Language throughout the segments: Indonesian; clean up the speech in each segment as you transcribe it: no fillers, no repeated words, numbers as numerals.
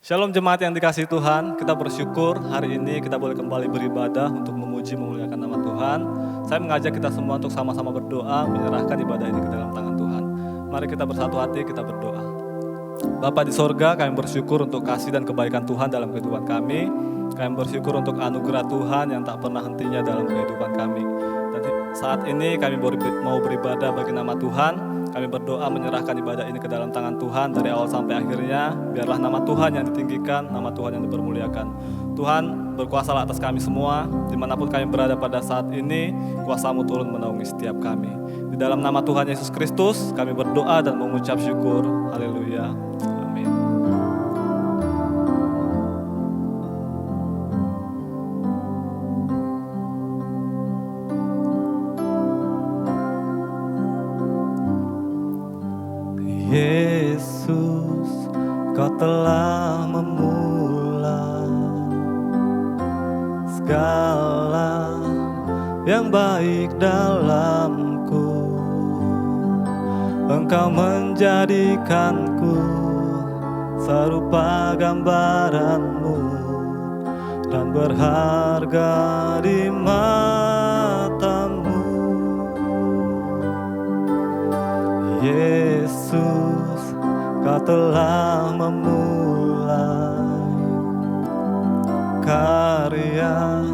Shalom jemaat yang dikasihi Tuhan, kita bersyukur hari ini kita boleh kembali beribadah untuk memuji memuliakan nama Tuhan. Saya mengajak kita semua untuk sama-sama berdoa, menyerahkan ibadah ini ke dalam tangan Tuhan. Mari kita bersatu hati, kita berdoa. Bapa di sorga, kami bersyukur untuk kasih dan kebaikan Tuhan dalam kehidupan kami. Kami bersyukur untuk anugerah Tuhan yang tak pernah hentinya dalam kehidupan kami. Dan saat ini kami mau beribadah bagi nama Tuhan. Kami berdoa menyerahkan ibadah ini ke dalam tangan Tuhan dari awal sampai akhirnya. Biarlah nama Tuhan yang ditinggikan, nama Tuhan yang dipermuliakan. Tuhan berkuasalah atas kami semua, dimanapun kami berada pada saat ini, kuasa-Mu turun menaungi setiap kami. Di dalam nama Tuhan Yesus Kristus, kami berdoa dan mengucap syukur. Haleluya. Amin. Yesus, Kau telah memulai segala yang baik dalamku. Engkau menjadikanku serupa gambaran-Mu dan berharga di mata-Mu. Yesus, Kau telah memulai karya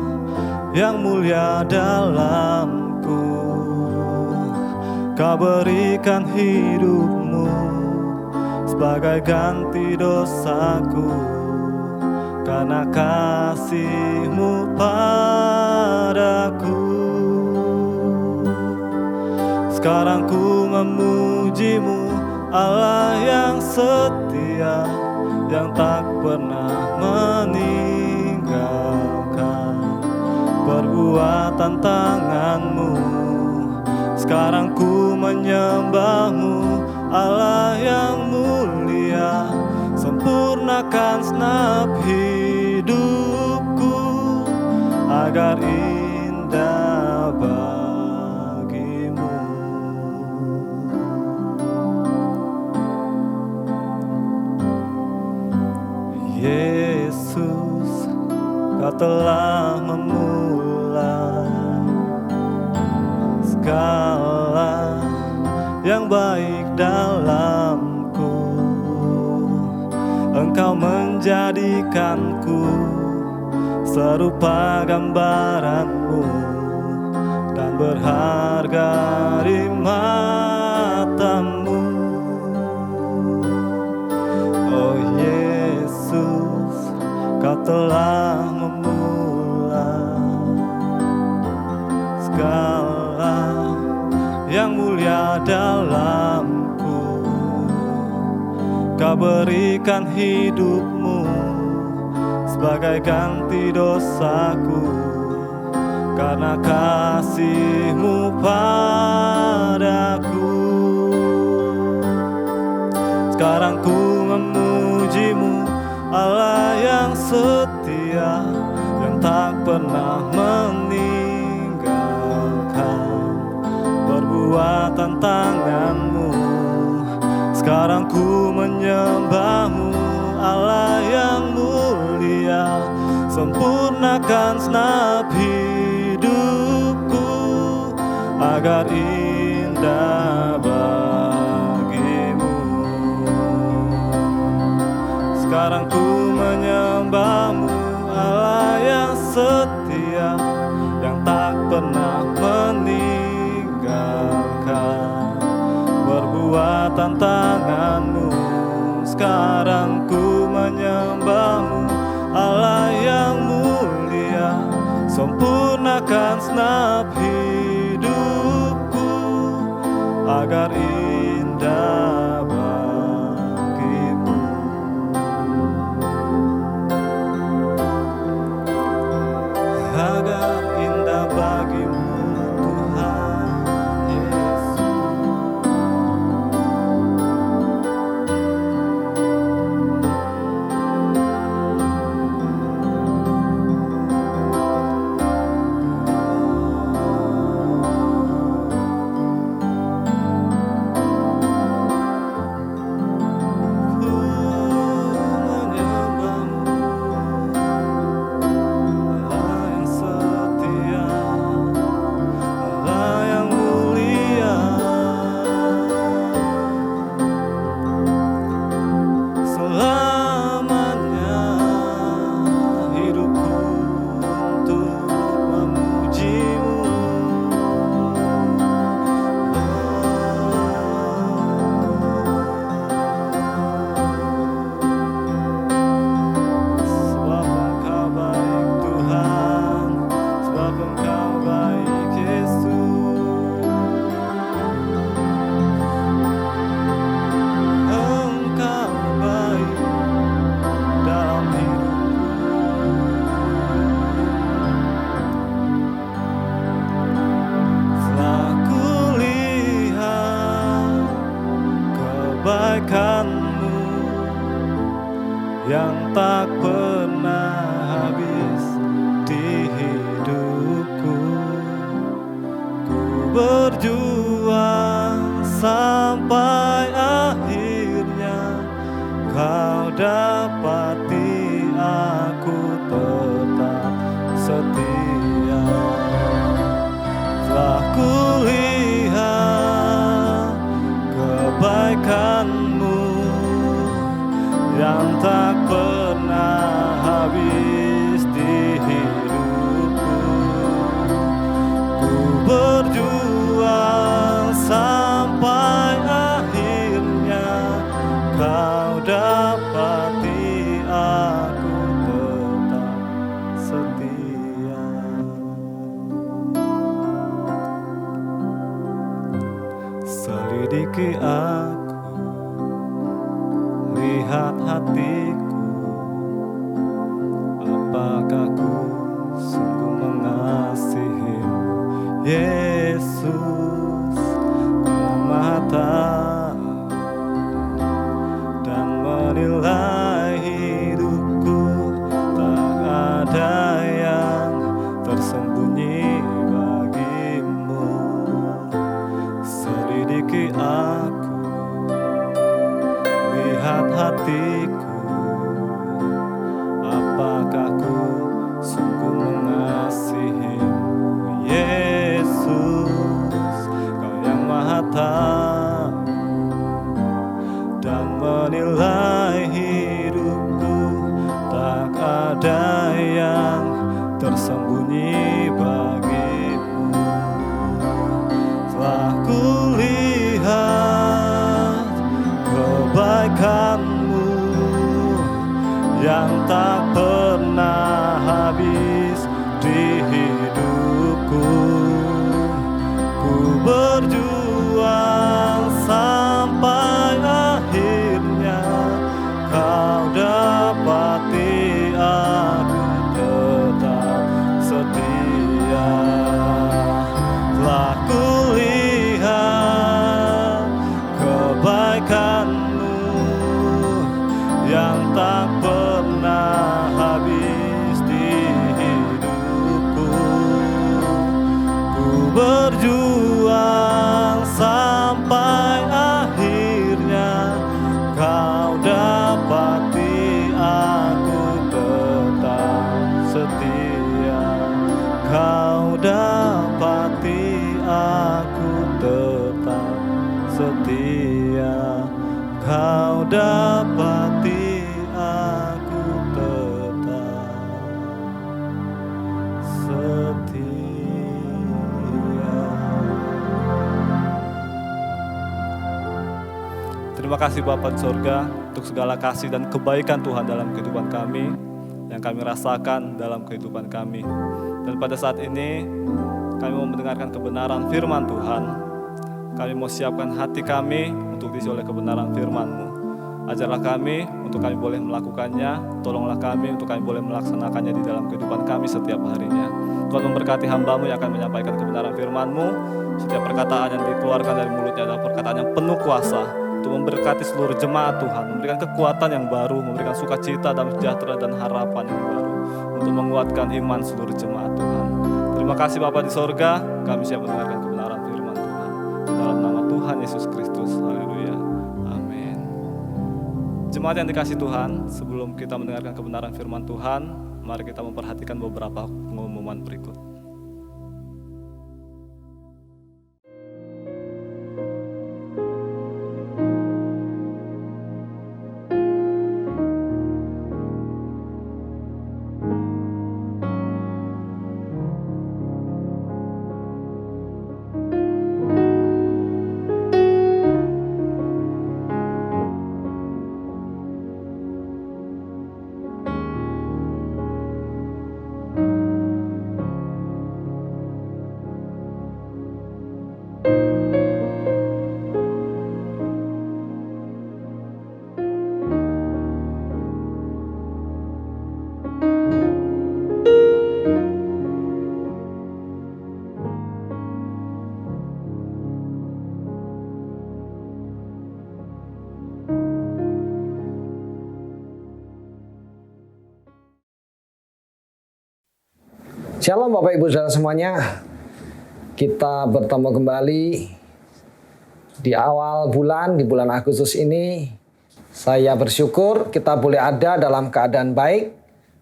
yang mulia dalamku. Kau berikan hidup-Mu sebagai ganti dosaku, karena kasih-Mu padaku. Sekarang ku memuji-Mu, Allah yang setia, yang tak pernah meninggalkan perbuatan tangan-Mu. Sekarang ku menyembah-Mu, Allah yang mulia, sempurnakan segenap hidupku agar indah bagimu. Yesus, Kau telah memulai segala yang baik dalamku. Engkau menjadikanku serupa gambaran-Mu dan berharga di mata-Mu. Oh Yesus, Kau telah memulai segala yang mulia dalamku. Kau berikan hidup-Mu sebagai ganti dosaku, karena kasih-Mu padaku. Sekarang ku memuji-Mu, Allah yang setia, yang tak pernah meninggalkan perbuatan tangan-Mu. Sekarang ku menyembah-Mu, Allah yang mulia, sempurnakan segenap hidupku agar indah bagimu. Sekarang ku menyembah-Mu, Allah yang setia, yang tak pernah meninggalkan perbuatan tangan-Mu. Sekarang ku menyembah-Mu, Allah yang mulia, sempurnakan segenap hidupku agar indah bagimu. Agar indah bagimu Tuhan Yesus. tak pernah habis di hidupku. Ku berjuang sampai akhirnya Kau dapati aku tetap setia. Telah kulihat kebaikan-Mu yang tak pernah habis di hidupku. Ku berjuang sampai akhirnya Kau dapati aku tetap setia. Selidiki aku, lihat hatiku, apakah ku sungguh mengasihi-Mu, Yesus. Kau Maha Tahu dan menilai hidupku, tak ada yang tersembunyi bagi-Mu. Selidiki aku, lihat hatiku, apakah ku sungguh mengasihi-Mu, Yesus. Kau yang Maha Tahu dan menilai hidupku, tak ada yang tersembunyi bagi-Mu. Telah kulihat kebaikan-Mu yang tak pernah habis di hidupku. Ku berjuang sampai akhirnya Kau dapati aku tetap setia. Telah kulihat kebaikan-Mu yang tak pernah habis di hidupku. Ku berjuang sampai akhirnya Kau dapati aku tetap setia. Kau dapati aku tetap setia. Kau dapati aku tetap setia. Terima kasih Bapa di sorga untuk segala kasih dan kebaikan Tuhan dalam kehidupan kami, yang kami rasakan dalam kehidupan kami. Dan pada saat ini kami mau mendengarkan kebenaran firman Tuhan. Kami mau siapkan hati kami untuk diisi oleh kebenaran firman-Mu. Ajarlah kami untuk kami boleh melakukannya. Tolonglah kami untuk kami boleh melaksanakannya di dalam kehidupan kami setiap harinya. Tuhan memberkati hamba-Mu yang akan menyampaikan kebenaran firman-Mu. Setiap perkataan yang dikeluarkan dari mulutnya adalah perkataan yang penuh kuasa untuk memberkati seluruh jemaat Tuhan, memberikan kekuatan yang baru, memberikan sukacita dan sejahtera dan harapan yang baru, untuk menguatkan iman seluruh jemaat Tuhan. Terima kasih Bapa di sorga, kami siap mendengarkan kebenaran firman Tuhan. Dalam nama Tuhan Yesus Kristus, haleluya, amin. Jemaat yang dikasih Tuhan, sebelum kita mendengarkan kebenaran firman Tuhan, mari kita memperhatikan beberapa pengumuman berikut. Shalom Bapak Ibu Saudara semuanya. Kita bertemu kembali di awal bulan, di bulan Agustus ini. Saya bersyukur kita boleh ada dalam keadaan baik,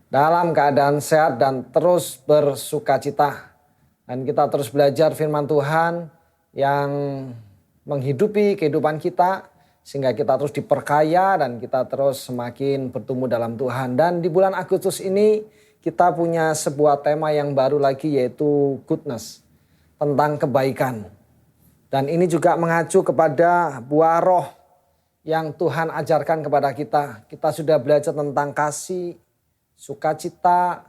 dalam keadaan sehat dan terus bersukacita. Dan kita terus belajar firman Tuhan yang menghidupi kehidupan kita, sehingga kita terus diperkaya dan kita terus semakin bertumbuh dalam Tuhan. Dan di bulan Agustus ini kita punya sebuah tema yang baru lagi, yaitu goodness, tentang kebaikan. Dan ini juga mengacu kepada buah roh yang Tuhan ajarkan kepada kita. Kita sudah belajar tentang kasih, sukacita,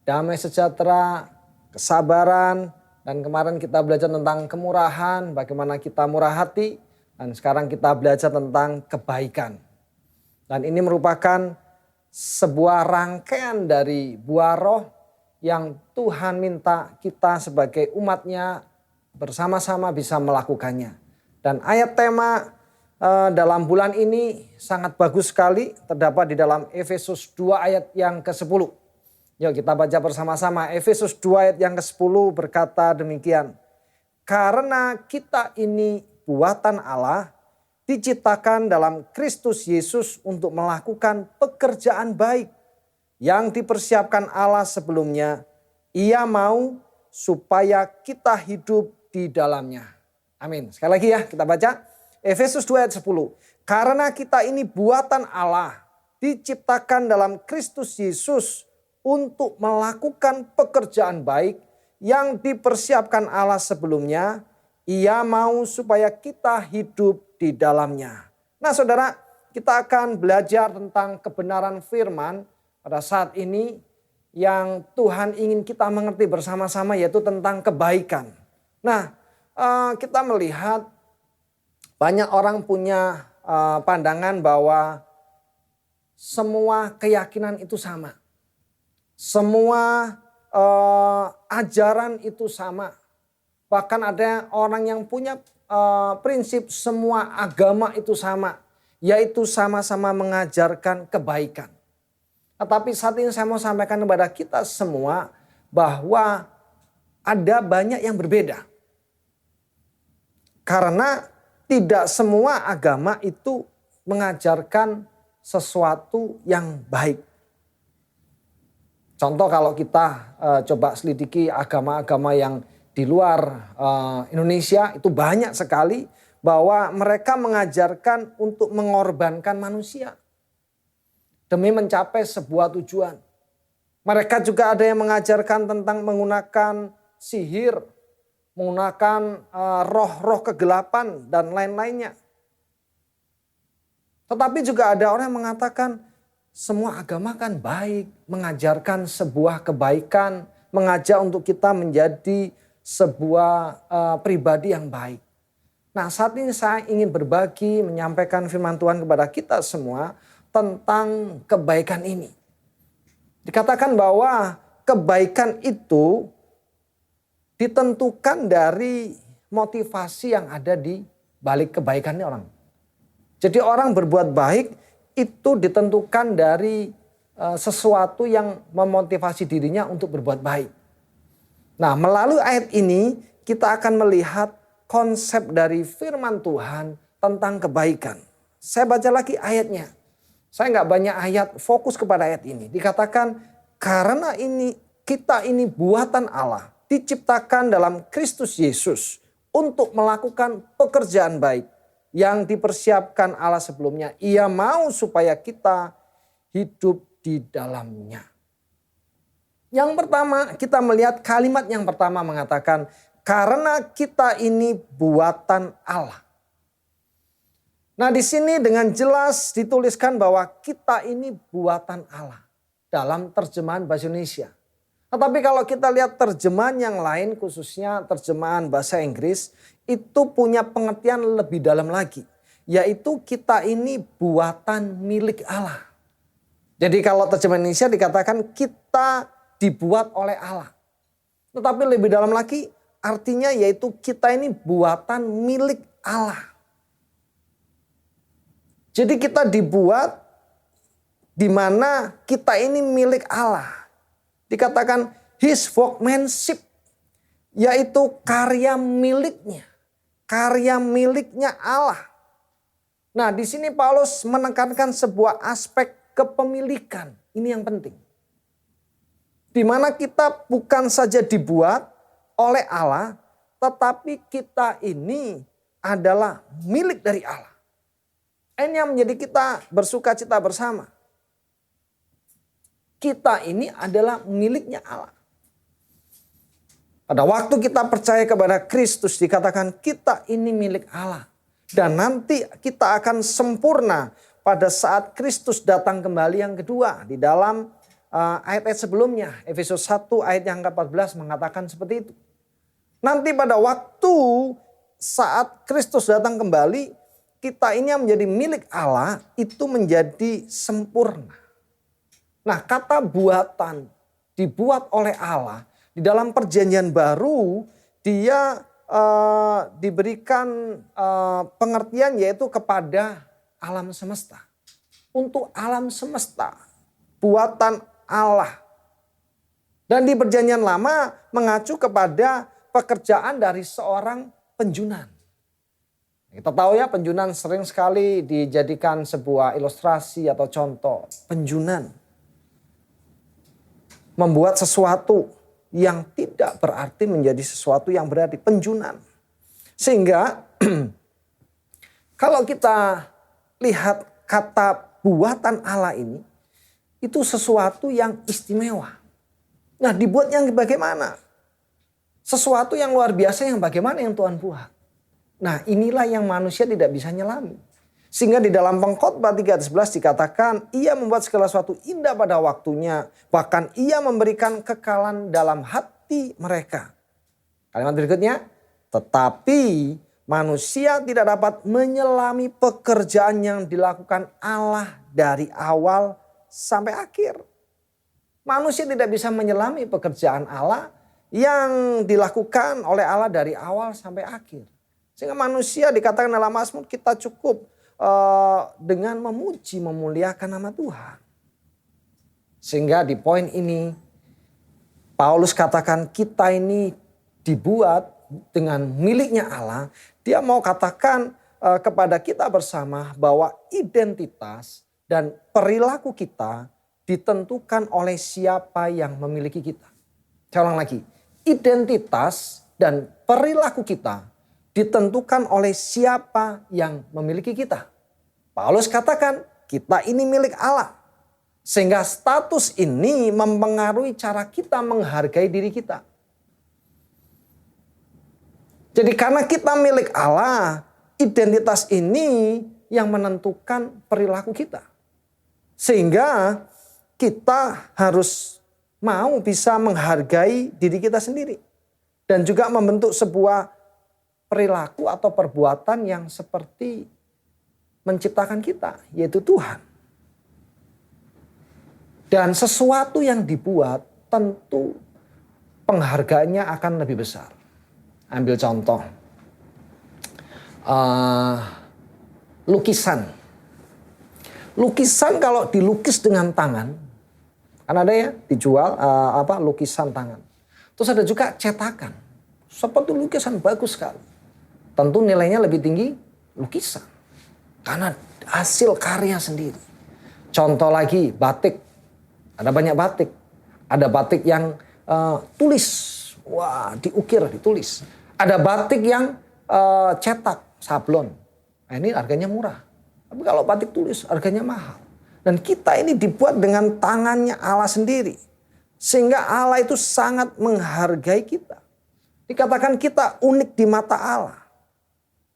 damai sejahtera, kesabaran. Dan kemarin kita belajar tentang kemurahan, bagaimana kita murah hati. Dan sekarang kita belajar tentang kebaikan. Dan ini merupakan sebuah rangkaian dari buah roh yang Tuhan minta kita sebagai umatnya bersama-sama bisa melakukannya. Dan ayat tema dalam bulan ini sangat bagus sekali, terdapat di dalam Efesus 2 ayat yang ke-10. Yuk kita baca bersama-sama. Efesus 2 ayat yang ke-10 berkata demikian. Karena kita ini buatan Allah, diciptakan dalam Kristus Yesus untuk melakukan pekerjaan baik yang dipersiapkan Allah sebelumnya. Ia mau supaya kita hidup di dalamnya. Amin. Sekali lagi ya, kita baca Efesus 2 ayat 10. Karena kita ini buatan Allah, diciptakan dalam Kristus Yesus untuk melakukan pekerjaan baik yang dipersiapkan Allah sebelumnya. Ia mau supaya kita hidup di dalamnya. Nah saudara, kita akan belajar tentang kebenaran firman pada saat ini yang Tuhan ingin kita mengerti bersama-sama, yaitu tentang kebaikan. Nah kita melihat banyak orang punya pandangan bahwa semua keyakinan itu sama. Semua ajaran itu sama. Bahkan ada orang yang punya prinsip semua agama itu sama. Yaitu sama-sama mengajarkan kebaikan. Tetapi saat ini saya mau sampaikan kepada kita semua bahwa ada banyak yang berbeda. Karena tidak semua agama itu mengajarkan sesuatu yang baik. Contoh kalau kita coba selidiki agama-agama yang di luar Indonesia, itu banyak sekali bahwa mereka mengajarkan untuk mengorbankan manusia demi mencapai sebuah tujuan. Mereka juga ada yang mengajarkan tentang menggunakan sihir, menggunakan roh-roh kegelapan dan lain-lainnya. Tetapi juga ada orang yang mengatakan semua agama kan baik, mengajarkan sebuah kebaikan, mengajak untuk kita menjadi sebuah pribadi yang baik. Nah saat ini saya ingin berbagi, menyampaikan firman Tuhan kepada kita semua tentang kebaikan ini. Dikatakan bahwa kebaikan itu ditentukan dari motivasi yang ada di balik kebaikannya orang. Jadi orang berbuat baik itu ditentukan dari sesuatu yang memotivasi dirinya untuk berbuat baik. Nah, melalui ayat ini kita akan melihat konsep dari firman Tuhan tentang kebaikan. Saya baca lagi ayatnya. Saya nggak banyak ayat, fokus kepada ayat ini. Dikatakan karena kita ini buatan Allah, diciptakan dalam Kristus Yesus untuk melakukan pekerjaan baik yang dipersiapkan Allah sebelumnya. Ia mau supaya kita hidup di dalamnya. Yang pertama, kita melihat kalimat yang pertama mengatakan, karena kita ini buatan Allah. Nah, di sini dengan jelas dituliskan bahwa kita ini buatan Allah dalam terjemahan bahasa Indonesia. Tetapi kalau kita lihat terjemahan yang lain, khususnya terjemahan bahasa Inggris, itu punya pengertian lebih dalam lagi. Yaitu kita ini buatan milik Allah. Jadi kalau terjemahan Indonesia dikatakan kita dibuat oleh Allah. Tetapi lebih dalam lagi artinya yaitu kita ini buatan milik Allah. Jadi kita dibuat di mana kita ini milik Allah. Dikatakan his workmanship, yaitu karya miliknya. Karya miliknya Allah. Nah, di sini Paulus menekankan sebuah aspek kepemilikan. Ini yang penting. Di mana kita bukan saja dibuat oleh Allah, tetapi kita ini adalah milik dari Allah. Ini yang menjadi kita bersuka cita bersama. Kita ini adalah miliknya Allah. Pada waktu kita percaya kepada Kristus dikatakan kita ini milik Allah. Dan nanti kita akan sempurna pada saat Kristus datang kembali yang kedua. Di dalam ayat-ayat sebelumnya, Efesus 1 ayat yang ke-14 mengatakan seperti itu. Nanti pada waktu saat Kristus datang kembali, kita ini yang menjadi milik Allah itu menjadi sempurna. Nah, kata buatan, dibuat oleh Allah, di dalam perjanjian baru dia diberikan pengertian yaitu kepada alam semesta. Untuk alam semesta, buatan Allah. Dan di perjanjian lama mengacu kepada pekerjaan dari seorang penjunan. Kita tahu ya, penjunan sering sekali dijadikan sebuah ilustrasi atau contoh. Penjunan membuat sesuatu yang tidak berarti menjadi sesuatu yang berarti. Penjunan. Sehingga kalau kita lihat kata buatan Allah ini, itu sesuatu yang istimewa. Nah, dibuatnya bagaimana? Sesuatu yang luar biasa yang bagaimana yang Tuhan buat. Nah, inilah yang manusia tidak bisa nyelami. Sehingga di dalam Pengkhotbah 3:11 dikatakan ia membuat segala sesuatu indah pada waktunya. Bahkan ia memberikan kekalan dalam hati mereka. Kalimat berikutnya, tetapi manusia tidak dapat menyelami pekerjaan yang dilakukan Allah dari awal sampai akhir. Manusia tidak bisa menyelami pekerjaan Allah yang dilakukan oleh Allah dari awal sampai akhir. Sehingga manusia dikatakan dalam Mazmur kita cukup dengan memuji, memuliakan nama Tuhan. Sehingga di poin ini Paulus katakan kita ini dibuat dengan miliknya Allah. Dia mau katakan kepada kita bersama bahwa identitas dan perilaku kita ditentukan oleh siapa yang memiliki kita. Saya ulang lagi, identitas dan perilaku kita ditentukan oleh siapa yang memiliki kita. Paulus katakan kita ini milik Allah. Sehingga status ini mempengaruhi cara kita menghargai diri kita. Jadi karena kita milik Allah, identitas ini yang menentukan perilaku kita. Sehingga kita harus mau bisa menghargai diri kita sendiri. Dan juga membentuk sebuah perilaku atau perbuatan yang seperti menciptakan kita, yaitu Tuhan. Dan sesuatu yang dibuat tentu penghargaannya akan lebih besar. Ambil contoh, lukisan. Lukisan kalau dilukis dengan tangan, kan ada ya dijual lukisan tangan. Terus ada juga cetakan, seperti lukisan bagus sekali. Tentu nilainya lebih tinggi lukisan. Karena hasil karya sendiri. Contoh lagi batik. Ada banyak batik. Ada batik yang tulis. Wah, diukir, ditulis. Ada batik yang cetak, sablon. Nah, ini harganya murah. Tapi kalau batik tulis harganya mahal. Dan kita ini dibuat dengan tangannya Allah sendiri. Sehingga Allah itu sangat menghargai kita. Dikatakan kita unik di mata Allah.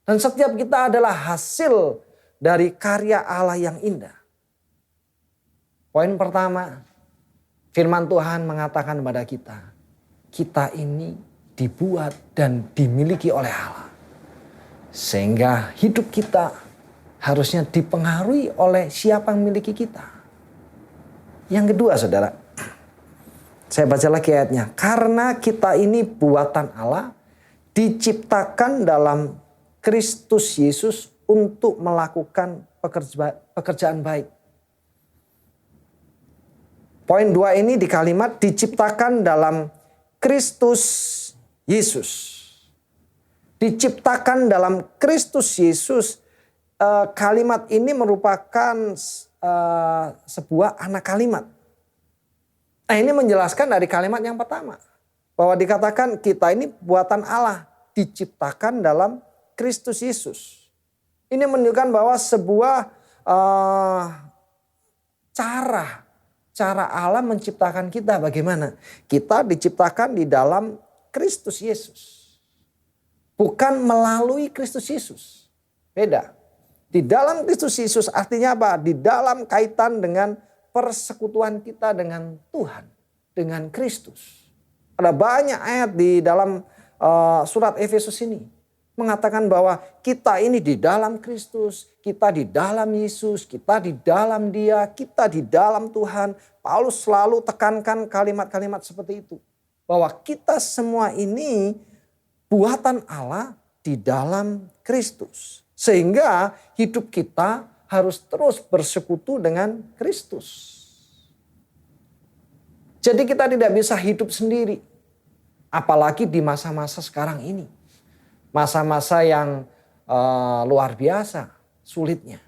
Dan setiap kita adalah hasil dari karya Allah yang indah. Poin pertama, firman Tuhan mengatakan kepada kita, kita ini dibuat dan dimiliki oleh Allah. Sehingga hidup kita harusnya dipengaruhi oleh siapa yang memiliki kita. Yang kedua saudara, saya baca lagi ayatnya. Karena kita ini buatan Allah, diciptakan dalam Kristus Yesus untuk melakukan pekerjaan baik. Poin 2 ini di kalimat diciptakan dalam Kristus Yesus. Diciptakan dalam Kristus Yesus. Kalimat ini merupakan sebuah anak kalimat. Nah, ini menjelaskan dari kalimat yang pertama. Bahwa dikatakan kita ini buatan Allah. Diciptakan dalam Kristus Yesus. Ini menunjukkan bahwa sebuah cara Allah menciptakan kita bagaimana? Kita diciptakan di dalam Kristus Yesus. Bukan melalui Kristus Yesus. Beda. Di dalam Kristus Yesus artinya apa? Di dalam kaitan dengan persekutuan kita dengan Tuhan. Dengan Kristus. Ada banyak ayat di dalam surat Efesus ini. Mengatakan bahwa kita ini di dalam Kristus, kita di dalam Yesus, kita di dalam Dia, kita di dalam Tuhan. Paulus selalu tekankan kalimat-kalimat seperti itu. Bahwa kita semua ini buatan Allah di dalam Kristus. Sehingga hidup kita harus terus bersekutu dengan Kristus. Jadi kita tidak bisa hidup sendiri. Apalagi di masa-masa sekarang ini. Masa-masa yang luar biasa sulitnya.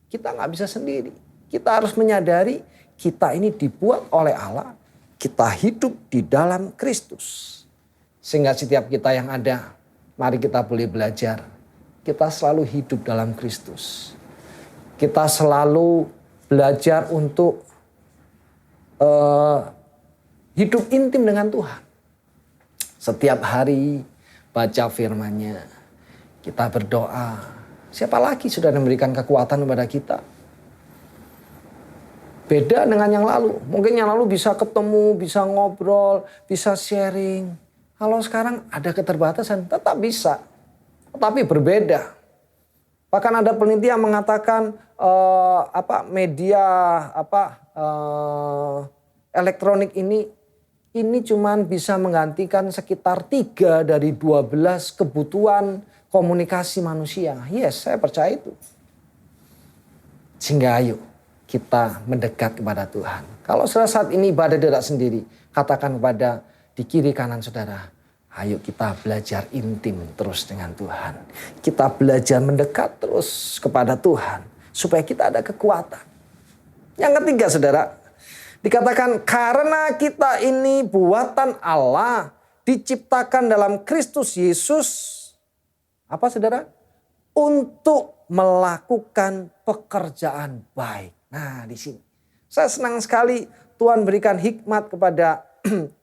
Kita nggak bisa sendiri. Kita harus menyadari kita ini dibuat oleh Allah. Kita hidup di dalam Kristus. Sehingga setiap kita yang ada, mari kita boleh belajar. Kita selalu hidup dalam Kristus. Kita selalu belajar untuk hidup intim dengan Tuhan. Setiap hari baca firman-Nya, kita berdoa. Siapa lagi sudah memberikan kekuatan kepada kita? Beda dengan yang lalu. Mungkin yang lalu bisa ketemu, bisa ngobrol, bisa sharing. Kalau sekarang ada keterbatasan, tetap bisa. Tetapi berbeda. Bahkan ada penelitian yang mengatakan media elektronik ini cuman bisa menggantikan sekitar 3 dari 12 kebutuhan komunikasi manusia. Yes, saya percaya itu. Sehingga ayo kita mendekat kepada Tuhan. Kalau saat ini ibadah tidak sendiri, katakan kepada di kiri kanan saudara, ayo kita belajar intim terus dengan Tuhan. Kita belajar mendekat terus kepada Tuhan. Supaya kita ada kekuatan. Yang ketiga saudara, dikatakan karena kita ini buatan Allah, diciptakan dalam Kristus Yesus. Apa saudara? Untuk melakukan pekerjaan baik. Nah di sini. Saya senang sekali Tuhan berikan hikmat kepada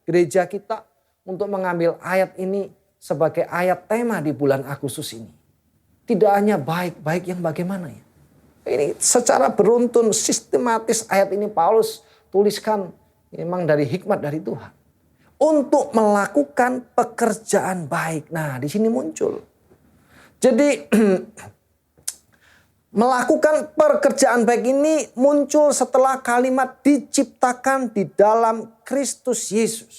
gereja kita. Untuk mengambil ayat ini sebagai ayat tema di bulan Agustus ini. Tidak hanya baik-baik yang bagaimana ya. Ini secara beruntun sistematis ayat ini Paulus tuliskan memang dari hikmat dari Tuhan. Untuk melakukan pekerjaan baik. Nah di sini muncul. Jadi melakukan pekerjaan baik ini muncul setelah kalimat diciptakan di dalam Kristus Yesus.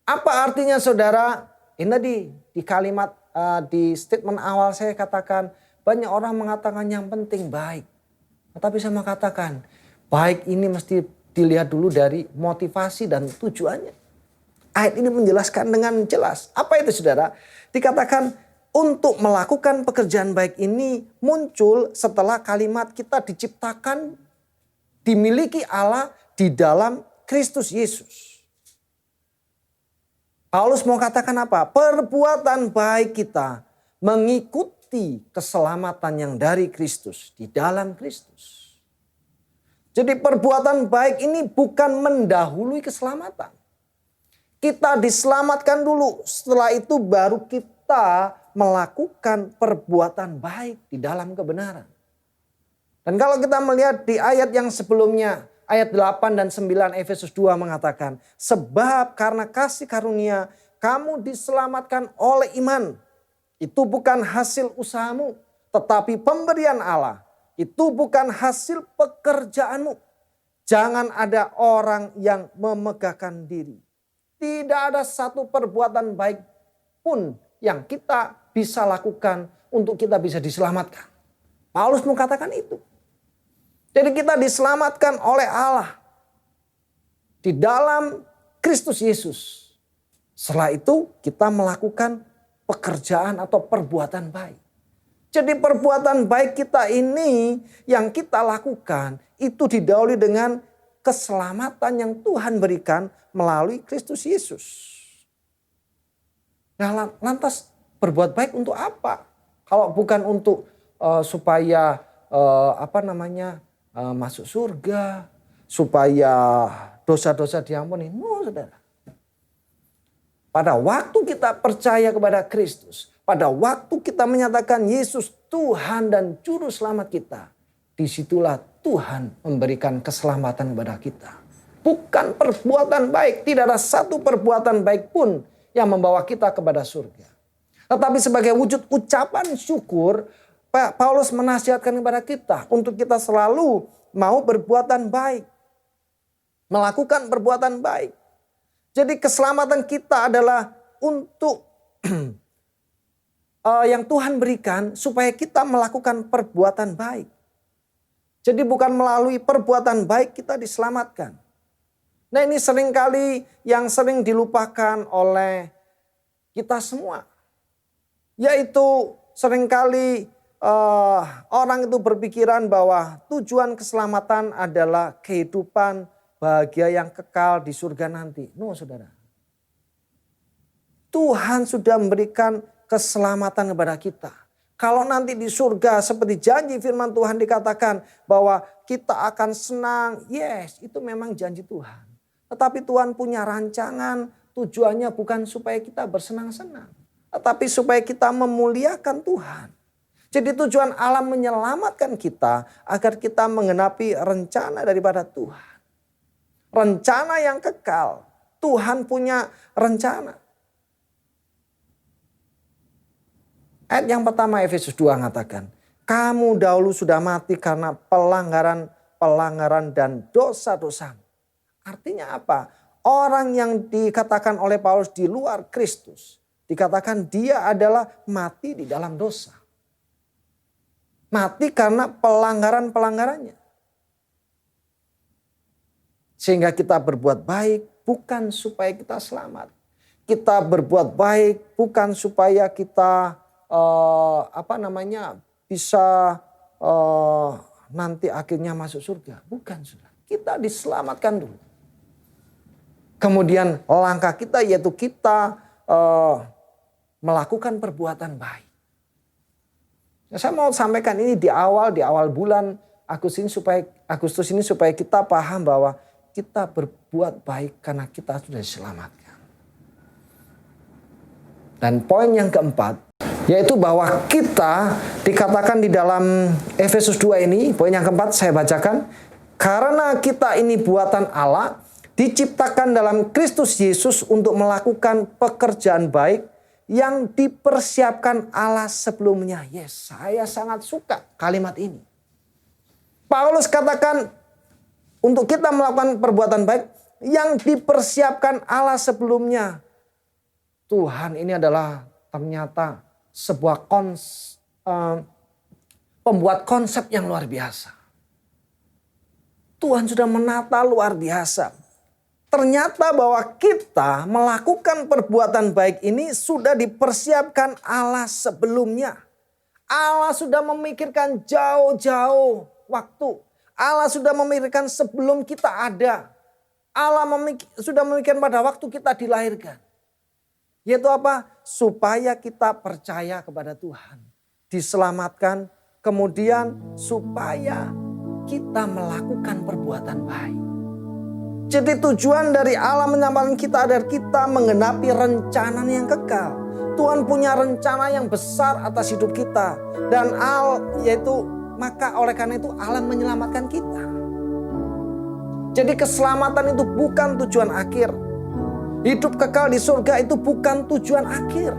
Apa artinya saudara? Ini tadi di kalimat di statement awal saya katakan banyak orang mengatakan yang penting baik. Tetapi saya mau katakan baik ini mesti dilihat dulu dari motivasi dan tujuannya. Ayat ini menjelaskan dengan jelas. Apa itu saudara? Dikatakan untuk melakukan pekerjaan baik ini muncul setelah kalimat kita diciptakan dimiliki Allah di dalam Kristus Yesus. Paulus mau katakan apa? Perbuatan baik kita mengikuti keselamatan yang dari Kristus, di dalam Kristus. Jadi perbuatan baik ini bukan mendahului keselamatan. Kita diselamatkan dulu, setelah itu baru kita melakukan perbuatan baik di dalam kebenaran. Dan kalau kita melihat di ayat yang sebelumnya, ayat 8 dan 9 Efesus 2 mengatakan, sebab karena kasih karunia kamu diselamatkan oleh iman. Itu bukan hasil usahamu, tetapi pemberian Allah. Itu bukan hasil pekerjaanmu. Jangan ada orang yang memegahkan diri. Tidak ada satu perbuatan baik pun yang kita bisa lakukan untuk kita bisa diselamatkan. Paulus mengatakan itu. Jadi kita diselamatkan oleh Allah. di dalam Kristus Yesus. Setelah itu kita melakukan pekerjaan atau perbuatan baik. Jadi perbuatan baik kita ini yang kita lakukan itu didahului dengan keselamatan yang Tuhan berikan melalui Kristus Yesus. Nah, lantas berbuat baik untuk apa? Kalau bukan untuk supaya masuk surga, supaya dosa-dosa diampuni. No, saudara. Pada waktu kita percaya kepada Kristus, pada waktu kita menyatakan Yesus Tuhan dan Juru Selamat kita, disitulah Tuhan memberikan keselamatan kepada kita. Bukan perbuatan baik, tidak ada satu perbuatan baik pun yang membawa kita kepada surga. Tetapi sebagai wujud ucapan syukur, Paulus menasihatkan kepada kita untuk kita selalu mau berbuatan baik. Melakukan perbuatan baik. Jadi keselamatan kita adalah untuk yang Tuhan berikan supaya kita melakukan perbuatan baik. Jadi bukan melalui perbuatan baik kita diselamatkan. Nah, ini seringkali yang sering dilupakan oleh kita semua. Yaitu seringkali orang itu berpikiran bahwa tujuan keselamatan adalah kehidupan bahagia yang kekal di surga nanti. No, saudara. Tuhan sudah memberikan keselamatan kepada kita. Kalau nanti di surga seperti janji firman Tuhan dikatakan bahwa kita akan senang. Yes, itu memang janji Tuhan. Tetapi Tuhan punya rancangan, tujuannya bukan supaya kita bersenang-senang. Tetapi supaya kita memuliakan Tuhan. Jadi tujuan Allah menyelamatkan kita agar kita menggenapi rencana daripada Tuhan. Rencana yang kekal. Tuhan punya rencana. Ayat yang pertama Efesus 2 mengatakan, kamu dahulu sudah mati karena pelanggaran dan dosa-dosa. Artinya apa? Orang yang dikatakan oleh Paulus di luar Kristus, dikatakan dia adalah mati di dalam dosa. Mati karena pelanggaran-pelanggarannya. Sehingga kita berbuat baik bukan supaya kita selamat. Kita berbuat baik bukan supaya kita bisa nanti akhirnya masuk surga. Bukan, saudara. Kita diselamatkan dulu. Kemudian langkah kita yaitu kita melakukan perbuatan baik. Nah, saya mau sampaikan ini di awal bulan Agustus ini supaya kita paham bahwa kita berbuat baik karena kita sudah diselamatkan. Dan poin yang keempat, yaitu bahwa kita dikatakan di dalam Efesus 2 ini, poin yang keempat saya bacakan. Karena kita ini buatan Allah, diciptakan dalam Kristus Yesus untuk melakukan pekerjaan baik yang dipersiapkan Allah sebelumnya. Yes, saya sangat suka kalimat ini. Paulus katakan, untuk kita melakukan perbuatan baik yang dipersiapkan Allah sebelumnya. Tuhan ini adalah ternyata sebuah pembuat konsep yang luar biasa. Tuhan sudah menata luar biasa. Ternyata bahwa kita melakukan perbuatan baik ini sudah dipersiapkan Allah sebelumnya. Allah sudah memikirkan jauh-jauh waktu. Allah sudah memikirkan sebelum kita ada. Allah sudah memikirkan pada waktu kita dilahirkan. Yaitu apa? Supaya kita percaya kepada Tuhan. Diselamatkan. Kemudian supaya kita melakukan perbuatan baik. Jadi tujuan dari Allah menyelamatkan kita adalah kita menggenapi rencana yang kekal. Tuhan punya rencana yang besar atas hidup kita. Dan maka oleh karena itu Allah menyelamatkan kita. Jadi keselamatan itu bukan tujuan akhir. Hidup kekal di surga itu bukan tujuan akhir.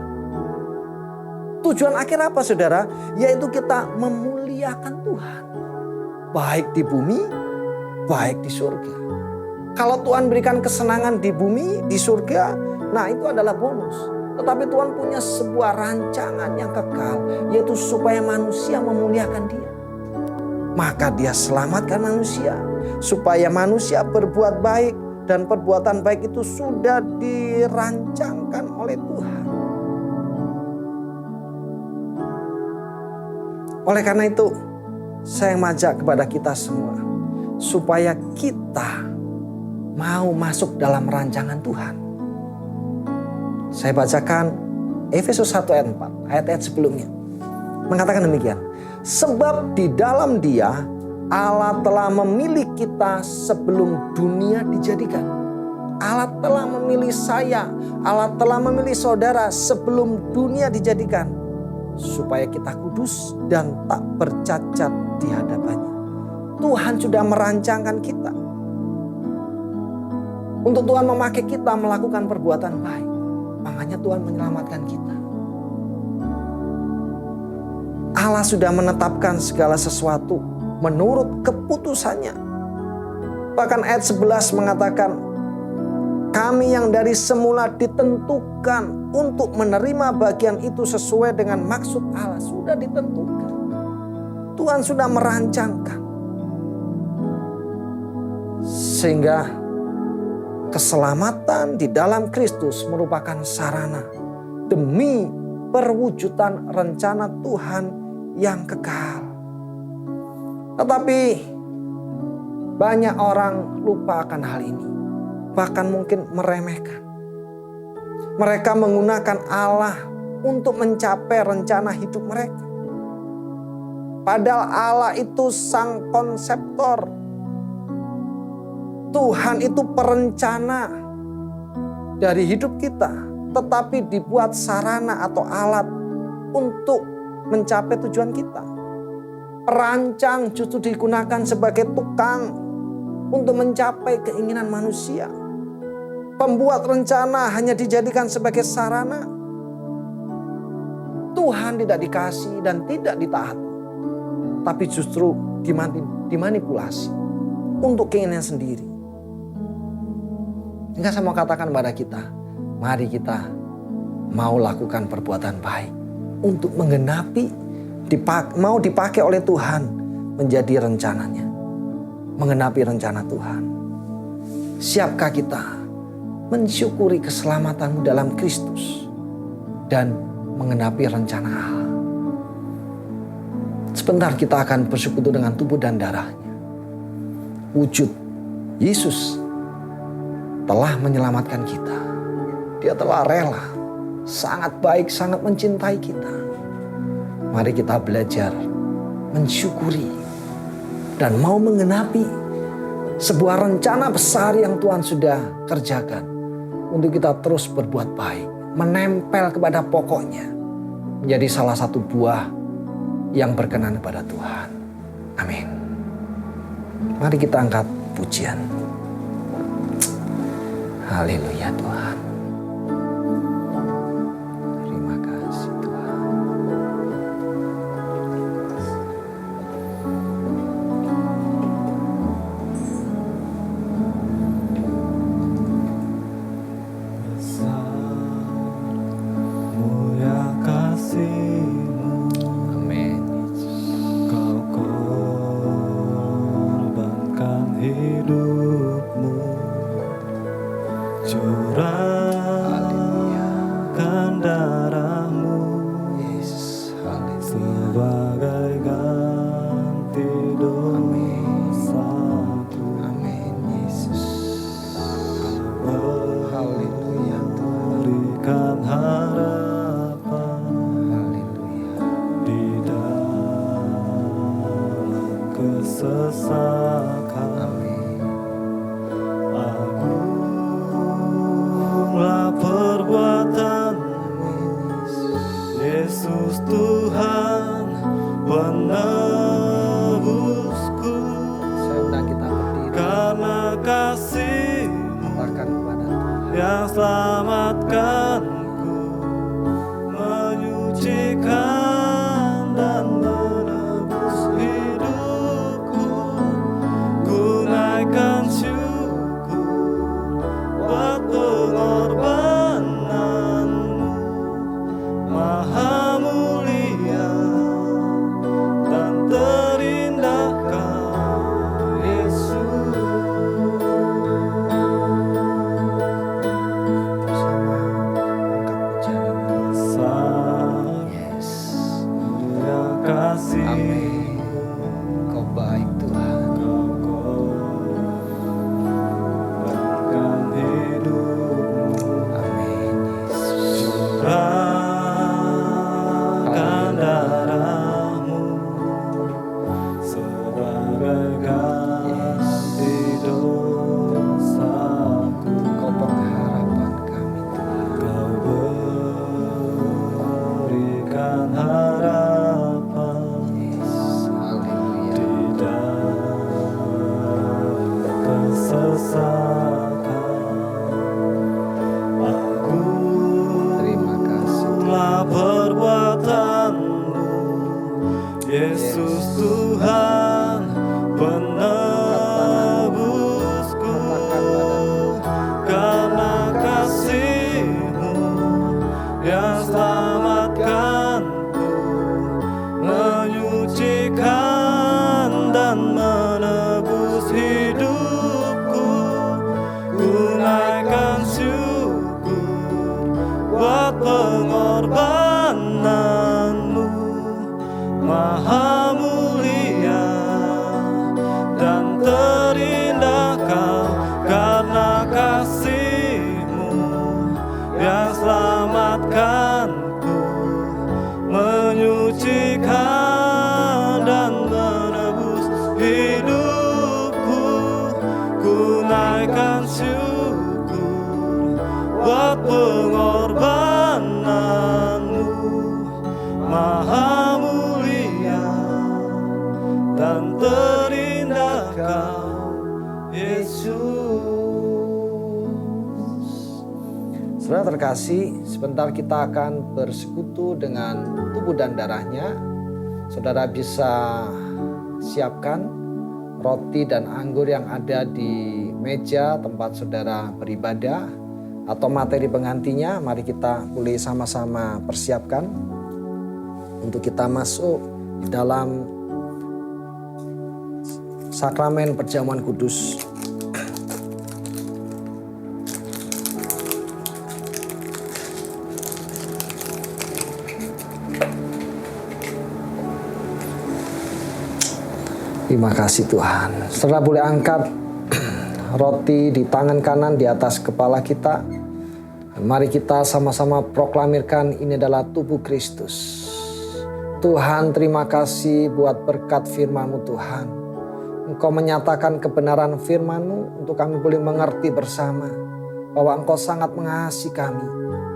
Tujuan akhir apa, saudara? Yaitu kita memuliakan Tuhan. Baik di bumi, baik di surga. Kalau Tuhan berikan kesenangan di bumi, di surga, nah itu adalah bonus. Tetapi Tuhan punya sebuah rancangan yang kekal, yaitu supaya manusia memuliakan Dia. Maka Dia selamatkan manusia, supaya manusia berbuat baik, dan perbuatan baik itu sudah dirancangkan oleh Tuhan. Oleh karena itu, saya mengajak kepada kita semua supaya kita mau masuk dalam rancangan Tuhan. Saya bacakan Efesus 1 ayat 4, ayat-ayat sebelumnya. Mengatakan demikian. Sebab di dalam Dia Allah telah memilih kita sebelum dunia dijadikan. Allah telah memilih saya, Allah telah memilih saudara sebelum dunia dijadikan, supaya kita kudus dan tak bercacat di hadapannya. Tuhan sudah merancangkan kita untuk Tuhan memakai kita melakukan perbuatan baik. Makanya Tuhan menyelamatkan kita. Allah sudah menetapkan segala sesuatu menurut keputusannya. Bahkan ayat 11 mengatakan, kami yang dari semula ditentukan untuk menerima bagian itu sesuai dengan maksud Allah. Sudah ditentukan. Tuhan sudah merancangkan. Sehingga keselamatan di dalam Kristus merupakan sarana demi perwujudan rencana Tuhan yang kekal. Tetapi banyak orang lupa akan hal ini. Bahkan mungkin meremehkan. Mereka menggunakan Allah untuk mencapai rencana hidup mereka. Padahal Allah itu sang konseptor. Tuhan itu perencana dari hidup kita. Tetapi dibuat sarana atau alat untuk mencapai tujuan kita. Perancang justru digunakan sebagai tukang untuk mencapai keinginan manusia. Pembuat rencana hanya dijadikan sebagai sarana. Tuhan tidak dikasih dan tidak ditaati, tapi justru dimanipulasi untuk keinginan sendiri. Hingga saya mau katakan kepada kita, mari kita mau lakukan perbuatan baik untuk menggenapi, mau dipakai oleh Tuhan menjadi rencananya, menggenapi rencana Tuhan. Siapkah kita mensyukuri keselamatanmu dalam Kristus dan menggenapi rencana Allah? Sebentar kita akan bersekutu dengan tubuh dan darahnya. Wujud Yesus telah menyelamatkan kita. Dia telah rela, sangat baik, sangat mencintai kita. Mari kita belajar mensyukuri dan mau menggenapi sebuah rencana besar yang Tuhan sudah kerjakan untuk kita terus berbuat baik, menempel kepada pokoknya, menjadi salah satu buah yang berkenan kepada Tuhan. Amin. Mari kita angkat pujian. Haleluya Tuhan. Terima kasih Tuhan. Mulia kasih-Mu, Amin. Kau korbankan hidup-Mu, curahkan darah-Mu, Yesus. Haleluya. sebagai ganti dosaku. Amin Yesus. Haleluya Tuhan. Berikan harapan Haleluya. di dalam kesesakan. Amin. Agunglah perbuatan Yesus Tuhan penebusku, Saya undang kita berdiri. karena kasih-Mu Katakan kepada Tuhan. yang selamatkanku, menyucikan dan menebus hidupku. Ku naikkan syukur buat pengorbanan-Mu, maha mulia dan terindah Kau Yesus. buat pengorbananmu maha mulia dan terindah Kau Yesus. Saudara terkasih, sebentar kita akan bersekutu dengan tubuh dan darahnya. Saudara bisa siapkan roti dan anggur yang ada di meja tempat saudara beribadah atau materi penggantinya. Mari kita boleh sama-sama persiapkan untuk kita masuk di dalam sakramen perjamuan kudus. Terima kasih Tuhan. Saudara boleh angkat roti di tangan kanan di atas kepala kita. Mari kita sama-sama proklamirkan ini adalah tubuh Kristus. Tuhan, terima kasih buat berkat firman-Mu Tuhan. Engkau menyatakan kebenaran firman-Mu untuk kami boleh mengerti bersama bahwa Engkau sangat mengasihi kami.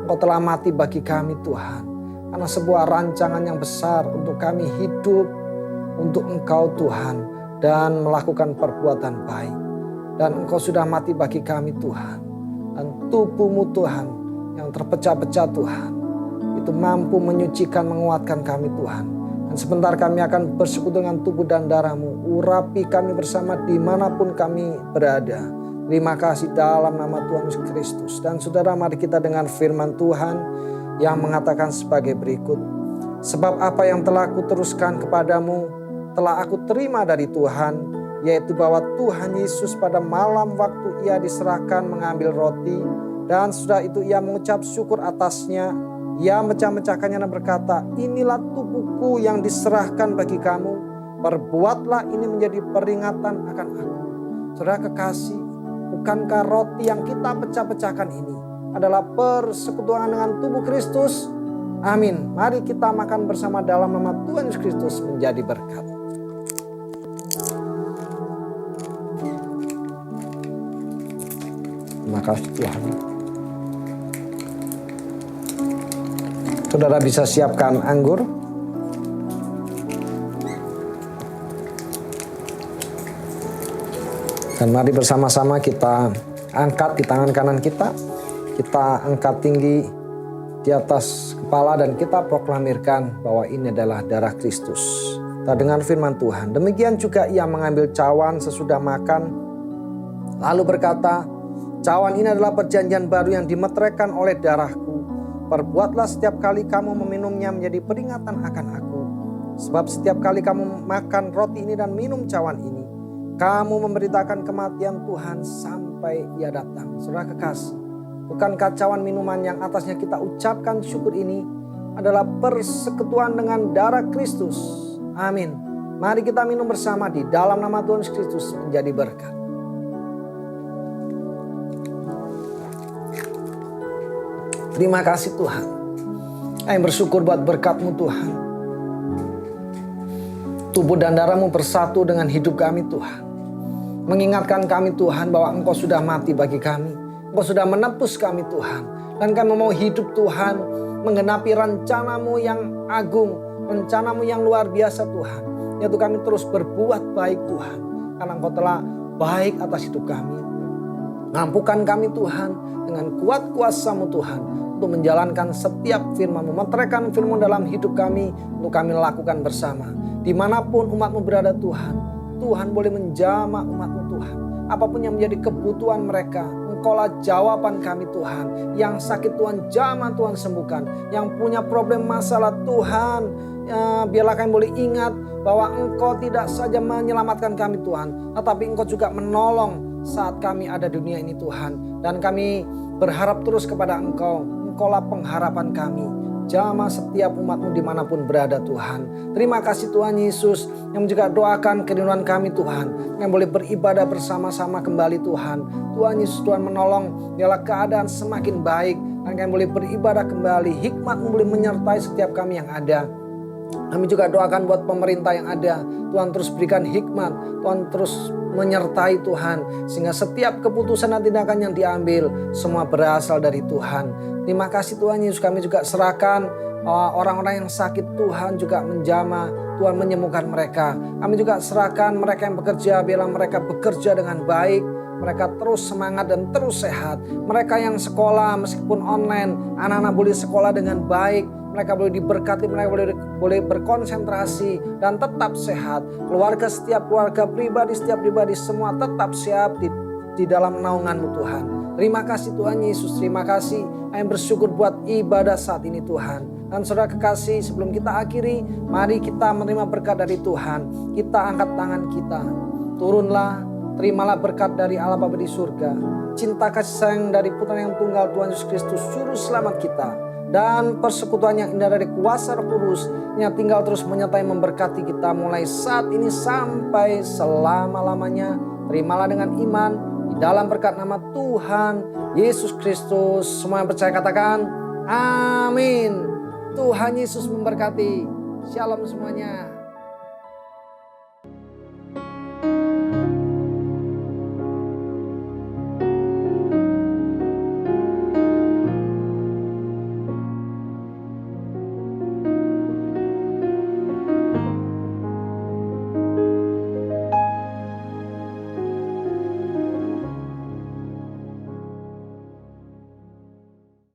Engkau telah mati bagi kami Tuhan. Karena sebuah rancangan yang besar untuk kami hidup untuk Engkau Tuhan dan melakukan perbuatan baik. Dan Engkau sudah mati bagi kami Tuhan. Dan tubuh-Mu Tuhan yang terpecah-pecah Tuhan, itu mampu menyucikan, menguatkan kami Tuhan. Dan sebentar kami akan bersekutu dengan tubuh dan darah-Mu. Urapi kami bersama dimanapun kami berada. Terima kasih dalam nama Tuhan Yesus Kristus. Dan saudara, mari kita dengan firman Tuhan yang mengatakan sebagai berikut. Sebab apa yang telah kuteruskan kepadamu telah aku terima dari Tuhan, yaitu bahwa Tuhan Yesus pada malam waktu Ia diserahkan mengambil roti, dan sudah itu Ia mengucap syukur atasnya. Ia mecah-mecahkannya dan berkata, inilah tubuhku yang diserahkan bagi kamu, perbuatlah ini menjadi peringatan akan aku. Saudara kekasih, bukankah roti yang kita pecah-pecahkan ini adalah persekutuan dengan tubuh Kristus? Amin. Mari kita makan bersama dalam nama Tuhan Yesus Kristus menjadi berkat. Terima kasih Tuhan. Saudara bisa siapkan anggur. Dan mari bersama-sama kita angkat di tangan kanan kita. Kita angkat tinggi di atas kepala dan kita proklamirkan bahwa ini adalah darah Kristus. Kita dengar firman Tuhan. Demikian juga Ia mengambil cawan sesudah makan, lalu berkata, cawan ini adalah perjanjian baru yang dimeteraikan oleh darahku. Perbuatlah setiap kali kamu meminumnya menjadi peringatan akan aku. Sebab setiap kali kamu makan roti ini dan minum cawan ini, kamu memberitakan kematian Tuhan sampai Ia datang. Saudara kekasih, bukankah cawan minuman yang atasnya kita ucapkan syukur ini adalah persekutuan dengan darah Kristus? Amin. Mari kita minum bersama di dalam nama Tuhan Yesus Kristus menjadi berkat. Terima kasih Tuhan. Kami bersyukur buat berkat-Mu Tuhan. Tubuh dan darah-Mu bersatu dengan hidup kami Tuhan. Mengingatkan kami Tuhan bahwa Engkau sudah mati bagi kami. Engkau sudah menebus kami Tuhan. Dan kami mau hidup Tuhan menggenapi rencana-Mu yang agung. Rencana-Mu yang luar biasa Tuhan. Yaitu kami terus berbuat baik Tuhan. Karena Engkau telah baik atas hidup kami. Mampukan kami Tuhan dengan kuat kuasa-Mu Tuhan. Untuk menjalankan setiap firman-Mu. Meteraikan firman dalam hidup kami. Untuk kami lakukan bersama. Dimanapun umat-Mu berada Tuhan. Tuhan boleh menjamah umat-Mu Tuhan. Apapun yang menjadi kebutuhan mereka. Engkaulah jawaban kami Tuhan. Yang sakit Tuhan jamah Tuhan sembuhkan. Yang punya problem masalah Tuhan. Biarlah kami boleh ingat bahwa Engkau tidak saja menyelamatkan kami Tuhan. Tetapi Engkau juga menolong saat kami ada di dunia ini Tuhan. Dan kami berharap terus kepada Engkau. Engkaulah pengharapan kami. Jamah setiap umat-Mu dimanapun berada Tuhan. Terima kasih Tuhan Yesus yang juga doakan kerinduan kami Tuhan. Yang boleh beribadah bersama-sama kembali Tuhan. Tuhan Yesus Tuhan menolong. Biarlah keadaan semakin baik. Dan kami boleh beribadah kembali. Hikmat-Mu boleh menyertai setiap kami yang ada. Kami juga doakan buat pemerintah yang ada. Tuhan terus berikan hikmat. Tuhan terus menyertai Tuhan. Sehingga setiap keputusan dan tindakan yang diambil semua berasal dari Tuhan. Terima kasih Tuhan Yesus, kami juga serahkan orang-orang yang sakit, Tuhan juga menjamah, Tuhan menyembuhkan mereka. Kami juga serahkan mereka yang bekerja, biarlah mereka bekerja dengan baik. Mereka terus semangat dan terus sehat. Mereka yang sekolah meskipun online, anak-anak boleh sekolah dengan baik. Mereka boleh diberkati, mereka boleh berkonsentrasi dan tetap sehat. Setiap keluarga pribadi, setiap pribadi semua tetap sehat di dalam naungan-Mu Tuhan. Terima kasih Tuhan Yesus, terima kasih. Kami bersyukur buat ibadah saat ini Tuhan. Dan saudara kekasih, sebelum kita akhiri, mari kita menerima berkat dari Tuhan. Kita angkat tangan kita. Turunlah, terimalah berkat dari Allah Bapa di surga. Cinta kasih sayang dari Putra yang tunggal Tuhan Yesus Kristus, Juru Selamat kita. Dan persekutuan yang indah dari kuasa Roh Kudus yang tinggal terus menyertai memberkati kita mulai saat ini sampai selama-lamanya. Terimalah dengan iman di dalam berkat nama Tuhan Yesus Kristus. Semua yang percaya katakan amin. Tuhan Yesus memberkati. Shalom semuanya.